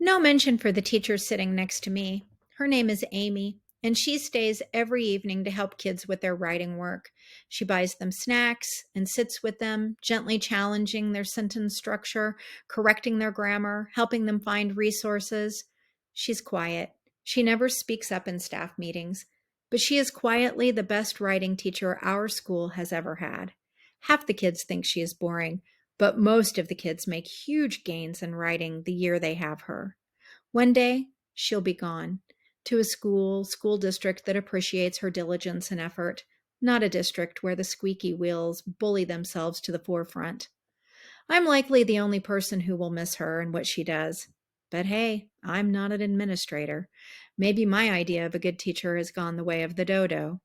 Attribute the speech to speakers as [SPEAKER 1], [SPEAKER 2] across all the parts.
[SPEAKER 1] No mention for the teacher sitting next to me. Her name is Amy, and she stays every evening to help kids with their writing work. She buys them snacks and sits with them, gently challenging their sentence structure, correcting their grammar, helping them find resources. She's quiet. She never speaks up in staff meetings, but she is quietly the best writing teacher our school has ever had. Half the kids think she is boring, but most of the kids make huge gains in writing the year they have her. One day, she'll be gone to a school district that appreciates her diligence and effort, not a district where the squeaky wheels bully themselves to the forefront. I'm likely the only person who will miss her and what she does. But hey, I'm not an administrator. Maybe my idea of a good teacher has gone the way of the dodo.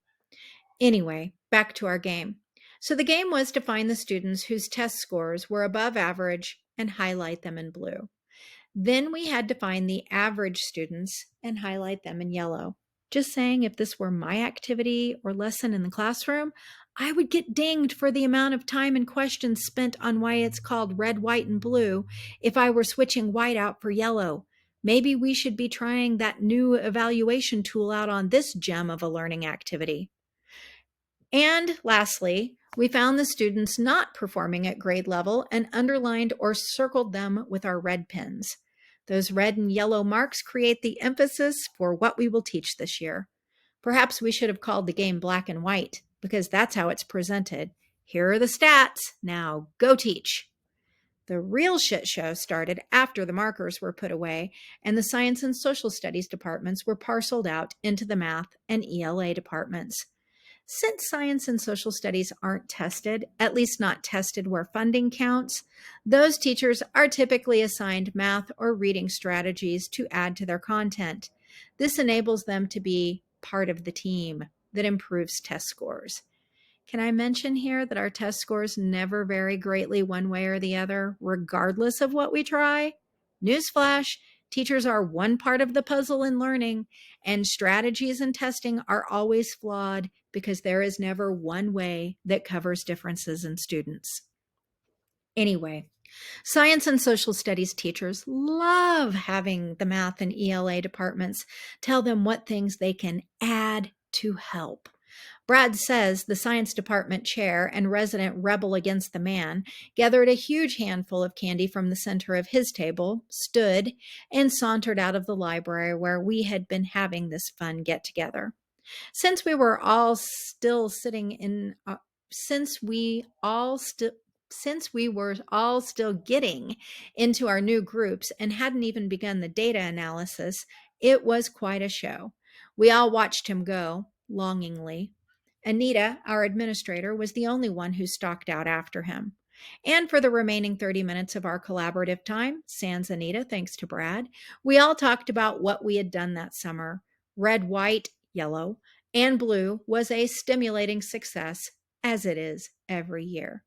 [SPEAKER 1] Anyway, back to our game. So the game was to find the students whose test scores were above average and highlight them in blue. Then we had to find the average students and highlight them in yellow. Just saying, if this were my activity or lesson in the classroom, I would get dinged for the amount of time and questions spent on why it's called red, white, and blue if I were switching white out for yellow. Maybe we should be trying that new evaluation tool out on this gem of a learning activity. And lastly, we found the students not performing at grade level and underlined or circled them with our red pens. Those red and yellow marks create the emphasis for what we will teach this year. Perhaps we should have called the game black and white because that's how it's presented. Here are the stats. Now go teach. The real shit show started after the markers were put away and the science and social studies departments were parceled out into the math and ELA departments. Since science and social studies aren't tested, at least not tested where funding counts, those teachers are typically assigned math or reading strategies to add to their content. This enables them to be part of the team that improves test scores. Can I mention here that our test scores never vary greatly one way or the other, regardless of what we try? Newsflash, teachers are one part of the puzzle in learning, and strategies and testing are always flawed because there is never one way that covers differences in students. Anyway, science and social studies teachers love having the math and ELA departments tell them what things they can add to help. Brad says the science department chair and resident rebel against the man gathered a huge handful of candy from the center of his table, stood, and sauntered out of the library where we had been having this fun get together. Since we were all still sitting in, since we all still since we were all still getting into our new groups and hadn't even begun the data analysis, it was quite a show. We all watched him go, longingly. Anita, our administrator, was the only one who stalked out after him. And for the remaining 30 minutes of our collaborative time, sans Anita, thanks to Brad, we all talked about what we had done that summer. Red, white, yellow, and blue was a stimulating success, as it is every year.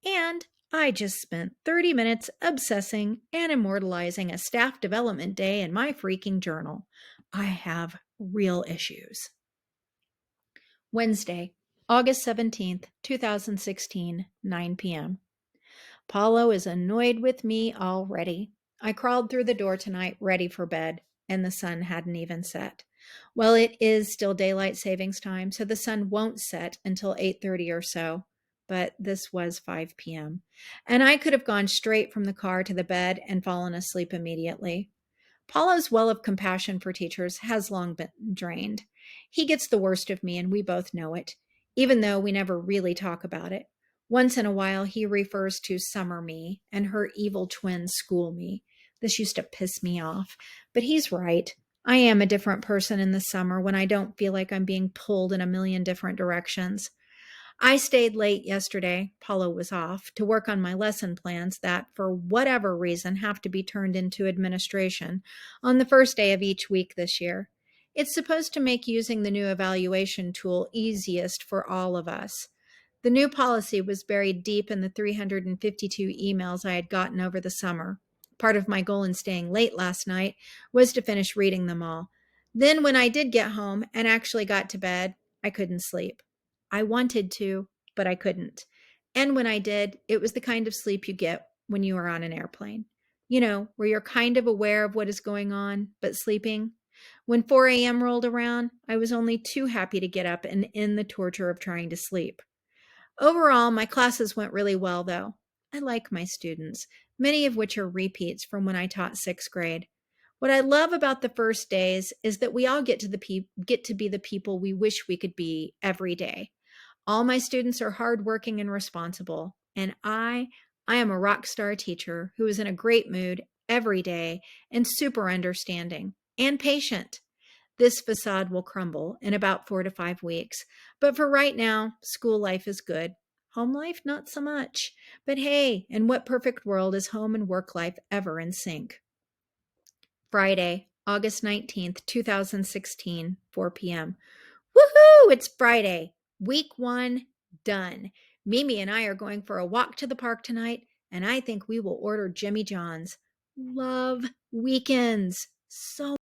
[SPEAKER 1] And I just spent 30 minutes obsessing and immortalizing a staff development day in my freaking journal. I have real issues. Wednesday, August 17th, 2016, 9 p.m. Paulo is annoyed with me already. I crawled through the door tonight ready for bed, and the sun hadn't even set. Well, it is still daylight savings time, so the sun won't set until 8:30 or so, but this was 5 p.m. And I could have gone straight from the car to the bed and fallen asleep immediately. Paulo's well of compassion for teachers has long been drained. He gets the worst of me, and we both know it, even though we never really talk about it. Once in a while, he refers to Summer Me and her evil twin School Me. This used to piss me off, but he's right. I am a different person in the summer when I don't feel like I'm being pulled in a million different directions. I stayed late yesterday, Paulo was off, to work on my lesson plans that, for whatever reason, have to be turned into administration on the first day of each week this year. It's supposed to make using the new evaluation tool easiest for all of us. The new policy was buried deep in the 352 emails I had gotten over the summer. Part of my goal in staying late last night was to finish reading them all. Then, when I did get home and actually got to bed, I couldn't sleep. I wanted to, but I couldn't. And when I did, it was the kind of sleep you get when you are on an airplane. where you're kind of aware of what is going on, but sleeping. When 4 a.m. rolled around, I was only too happy to get up and end the torture of trying to sleep. Overall, my classes went really well, though. I like my students, many of which are repeats from when I taught sixth grade. What I love about the first days is that we all get to be the people we wish we could be every day. All my students are hardworking and responsible, and I am a rock star teacher who is in a great mood every day and super understanding and patient. This facade will crumble in about 4 to 5 weeks, but for right now, school life is good. Home life, not so much. But hey, in what perfect world is home and work life ever in sync? Friday, August 19th, 2016, 4 p.m. Woohoo! It's Friday. Week 1 done. Mimi and I are going for a walk to the park tonight, and I think we will order Jimmy John's. Love weekends so